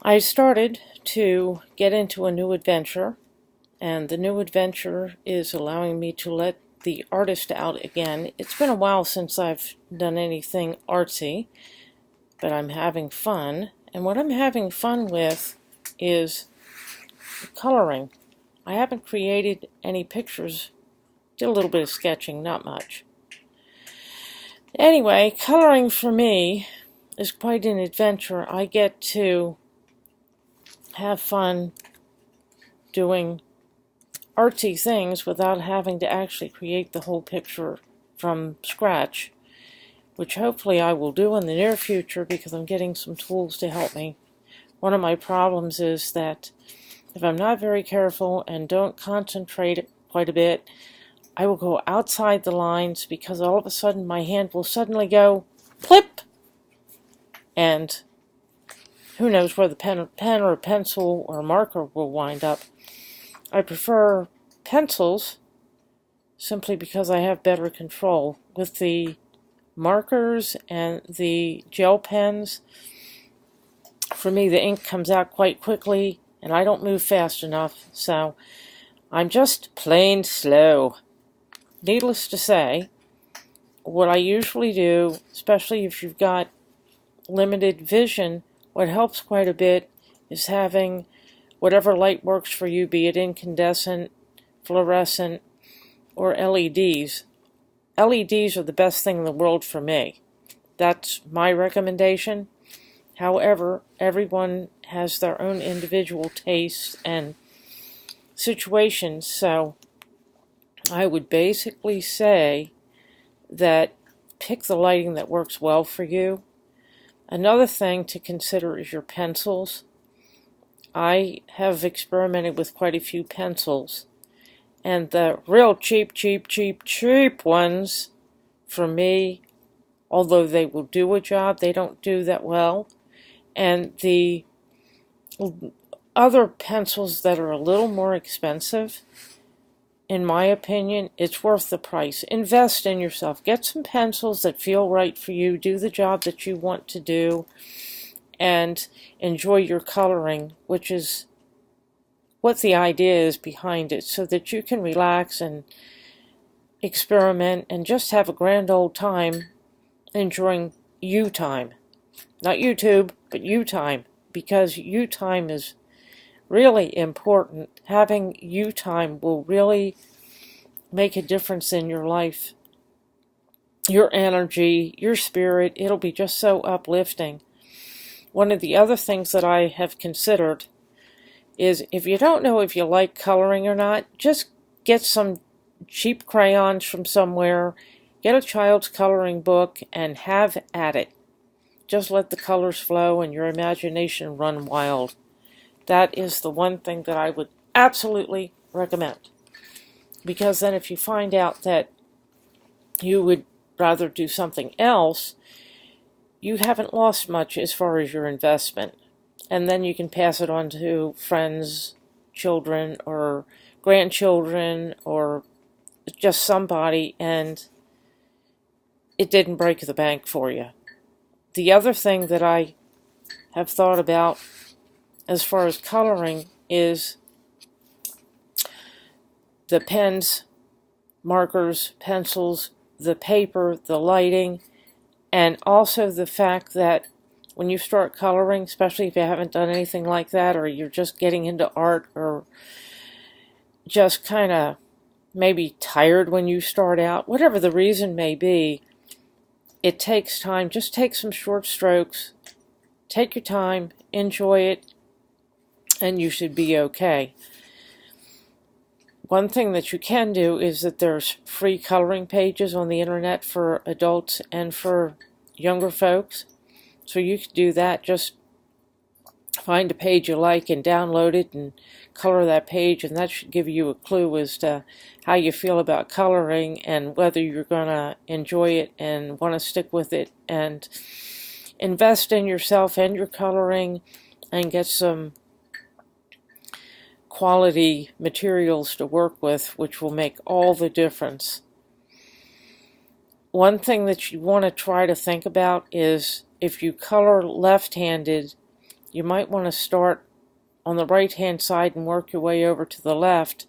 I started to get into a new adventure, and the new adventure is allowing me to let the artist out again. It's been a while since I've done anything artsy, but I'm having fun. And what I'm having fun with is coloring. I haven't created any pictures, did a little bit of sketching, not much. Anyway, coloring for me is quite an adventure. I get to have fun doing artsy things without having to actually create the whole picture from scratch, which hopefully I will do in the near future because I'm getting some tools to help me. One of my problems is that if I'm not very careful and don't concentrate quite a bit, I will go outside the lines because all of a sudden my hand will suddenly go plip, and who knows where the pen or pencil or marker will wind up. I prefer pencils simply because I have better control. With the markers and the gel pens, for me the ink comes out quite quickly and I don't move fast enough, so I'm just plain slow. Needless to say, what I usually do, especially if you've got limited vision, what helps quite a bit is having whatever light works for you, be it incandescent, fluorescent, or LEDs. LEDs are the best thing in the world for me. That's my recommendation. However, everyone has their own individual tastes and situations, so I would basically say that pick the lighting that works well for you. Another thing to consider is your pencils. I have experimented with quite a few pencils, and the real cheap ones, for me, although they will do a job, they don't do that well. And the other pencils that are a little more expensive, in my opinion, it's worth the price. Invest in yourself. Get some pencils that feel right for you. Do the job that you want to do. And enjoy your coloring, which is what the idea is behind it, so that you can relax and experiment and just have a grand old time enjoying you time. Not YouTube, but you time, because you time is really important. Having you time will really make a difference in your life, your energy, your spirit. It'll be just so uplifting. One of the other things that I have considered is, if you don't know if you like coloring or not, just get some cheap crayons from somewhere, get a child's coloring book, and have at it. Just let the colors flow and your imagination run wild. That is the one thing that I would absolutely recommend. Because then if you find out that you would rather do something else, you haven't lost much as far as your investment. And then you can pass it on to friends, children, or grandchildren, or just somebody, and it didn't break the bank for you. The other thing that I have thought about as far as coloring is the pens, markers, pencils, the paper, the lighting, and also the fact that when you start coloring, especially if you haven't done anything like that, or you're just getting into art, or just kind of maybe tired when you start out, whatever the reason may be, it takes time. Just take some short strokes, take your time, enjoy it, and you should be okay. One thing that you can do is that there's free coloring pages on the internet for adults and for younger folks. So you can do that. Just find a page you like and download it and color that page, and that should give you a clue as to how you feel about coloring and whether you're going to enjoy it and want to stick with it, and invest in yourself and your coloring and get some quality materials to work with, which will make all the difference. One thing that you want to try to think about is, if you color left-handed, you might want to start on the right hand side and work your way over to the left,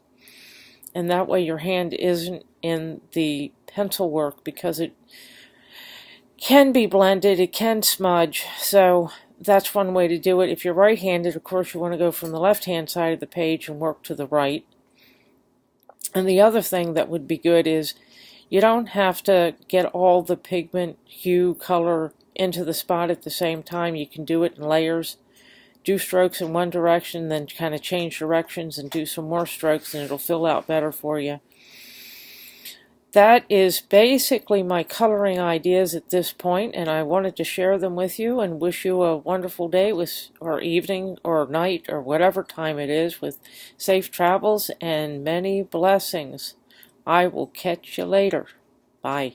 and that way your hand isn't in the pencil work, because it can be blended, it can smudge. So that's one way to do it. If you're right-handed, of course, you want to go from the left-hand side of the page and work to the right. And the other thing that would be good is you don't have to get all the pigment, hue, color into the spot at the same time. You can do it in layers. Do strokes in one direction, then kind of change directions and do some more strokes, and it'll fill out better for you. That is basically my coloring ideas at this point, and I wanted to share them with you and wish you a wonderful day or evening or night or whatever time it is, with safe travels and many blessings. I will catch you later. Bye.